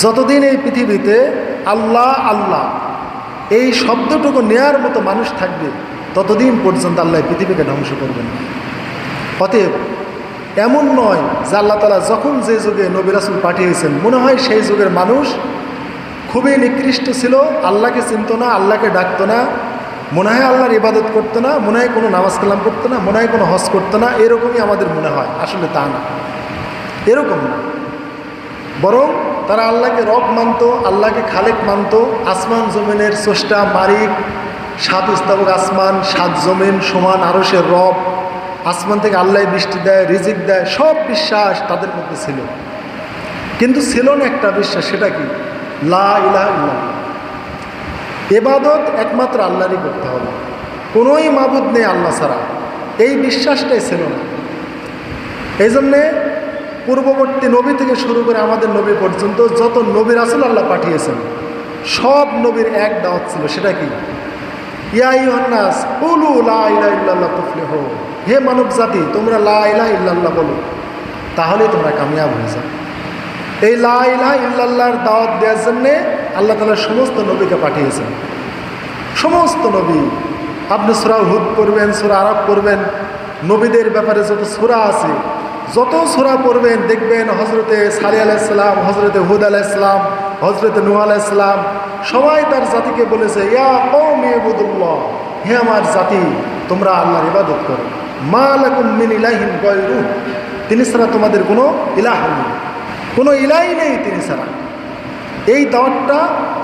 যতদিন এই পৃথিবীতে আল্লাহ আল্লাহ এই শব্দটুকু নেয়ার মতো মানুষ থাকবে, ততদিন পর্যন্ত আল্লাহ পৃথিবীকে ধ্বংস করবেন না। অতএব এমন নয় যে আল্লাহ তাআলা যখন যে যুগে নবী রাসূল পাঠিয়েছেন, মনে হয় সেই যুগের মানুষ খুবই নিকৃষ্ট ছিল, আল্লাহকে চিনত না, আল্লাহকে ডাকতো না, মনে হয় আল্লাহর ইবাদত করতো না, মনে হয় কোনো নামাজ কালাম করতো না, মনে হয় কোনো হজ করতো না, এরকমই আমাদের মনে হয়। আসলে তা না, এরকম না। বরং তারা আল্লাহকে রব মানত, আল্লাহকে খালেক মানত, আসমান জমিনের স্রষ্টা মালিক, সাত স্থাপক আসমান, সাত জমিন, সমান আরশের রব, আসমান থেকে আল্লাহ বৃষ্টি দেয়, রিজিক দেয়, সব বিশ্বাস তাদের মধ্যে ছিল। কিন্তু ছিল না একটা বিশ্বাস, সেটা কি? লা ইলাহা ইল্লাল্লাহ। ইবাদত একমাত্র আল্লাহরই করতে হবে, কোনোই মাবুদ নেই আল্লাহ ছাড়া, এই বিশ্বাসটাই ছিল না। এই জন্যে পূর্ববর্তী নবী থেকে শুরু করে আমাদের নবী পর্যন্ত যত নবী রাসূল আল্লাহ পাঠিয়েছেন, সব নবীর এক দাওয়াত ছিল। সেটা কি? ইয়া আইয়ুহান নাস কুলু লা ইলাহা ইল্লাল্লাহ তুফলিহু। হে মানব জাতি, তোমরা লা ইলাহা ইল্লাল্লাহ বলো, তাহলেই তোমরা কামিয়াব হয়ে যাবে। এই লা ইলাহা ইল্লাল্লাহর দাওয়াত দেওয়ার জন্যে আল্লাহ তাআলা সমস্ত নবীকে পাঠিয়েছেন। সমস্ত নবী, আপনি সূরা হুদ পড়বেন, সূরা আরাফ পড়বেন, নবীদের ব্যাপারে যত সূরা আছে, যত সূরা পড়বেন দেখবেন হজরতে সালেহ আলাইহিস সালাম, হজরতে হুদ আলাইহিস সালাম, হজরতে নূহ আলাইহিস সালাম সবাই তার জাতিকে বলেছে, ইয়া কওমি ইবুদুল্লাহ, হে আমার জাতি, তোমরা আল্লাহর ইবাদত করো, মা লাকুম মিন ইলাহিন গায়রু, তিনি ছাড়া তোমাদের কোনো ইলাহ নেই, কোনো ইলাহই নেই তিনি ছাড়া। এই দাওয়াতটা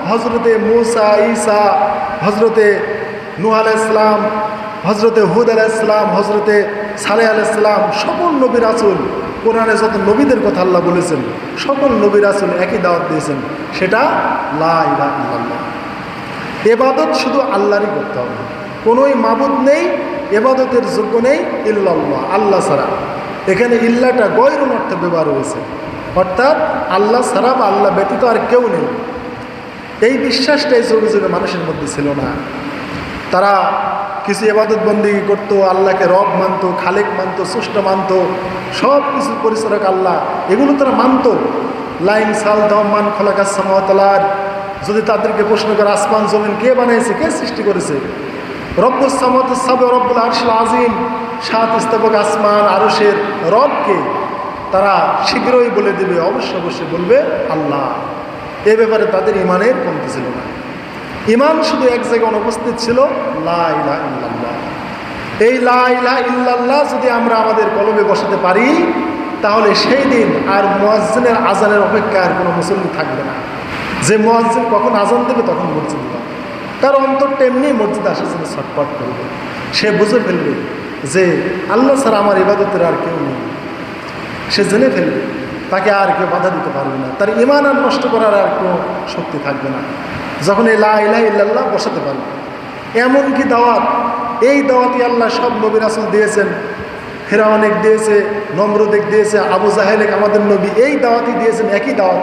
হজরতে মূসা, ঈসা, হজরতে নূহ আলাইহিস সালাম, হজরতে হুদ আলাইহিস সালাম, হজরতে সালেহ আলাইহিস সালাম, সকল নবী রাসূল, কোরআনে যত নবীদের কথা আল্লাহ বলেছেন, সকল নবী রাসূল একই দাওয়াত দিয়েছেন, সেটা লা ইলাহা ইল্লাল্লাহ। ইবাদত শুধু আল্লাহরই করতে হবে, কোনোই মাবুদ নেই, ইবাদতের যোগ্য নেই ইল্লাল্লাহ, আল্লাহ ছাড়া। এখানে ইল্লাটা গয়রুন অর্থে ব্যবহার হয়েছে, অর্থাৎ আল্লাহ ছাড়া বা আল্লাহ ব্যতীত আর কেউ নেই। এই বিশ্বাসটাই যুগে যুগে মানুষের মধ্যে ছিল না। তারা কিছু ইবাদত বন্দেগী করতো, আল্লাহকে রব মানত, খালেক মানত, স্রষ্টা মানত, সব কিছু পরিচালক আল্লাহ, এগুলো তারা মানত। লাইন সাল দমান খলাকাস সামাওয়াত ওয়াল আরদ, যদি তাদেরকে প্রশ্ন করে আসমান জমিন কে বানিয়েছে, কে সৃষ্টি করেছে, রব্বুস সামাওয়াতি সাব'a রব্বুল আরশিল আযীম, সাত স্থাপক আসমান আরশের রবকে, তারা শীঘ্রই বলে দেবে, অবশ্যই বলবে আল্লাহ। এ ব্যাপারে তাদের ইমানের কমতি ছিল না। ইমান শুধু এক জায়গায় অনুপস্থিত ছিল, লা ইলাহা ইল্লাল্লাহ। এই লা ইলাহা ইল্লাল্লাহ যদি আমরা আমাদের কলবে বসাতে পারি, তাহলে সেই দিন আর মুয়াজ্জিনের আজানের অপেক্ষায় আর কোনো মুসল্লি থাকবে না। যে মুয়াজ্জিন কখন আজান দেবে তখন মসজিদ যাবে, তার অন্তরটা এমনি মসজিদে আসার জন্য ছটফট করবে। সে বুঝে ফেলবে যে আল্লাহ ছাড়া আমার ইবাদতের আর কেউ নেই। সে জেনে ফেলবে, তাকে আর কেউ বাধা দিতে পারবে না, তার ইমান আর নষ্ট করার আর কোনো শক্তি থাকবে না যখন এই লা ইলাহা ইল্লাল্লাহ বসাতে পারবে। এমনকি দাওয়াত, এই দাওয়াতই আল্লাহ সব নবী রাসূল দিয়েছেন। ফিরআউন দিয়েছে, নমরুদ দিয়েছে, আবু জাহেল আমাদের নবী এই দাওয়াতই দিয়েছেন, একই দাওয়াত।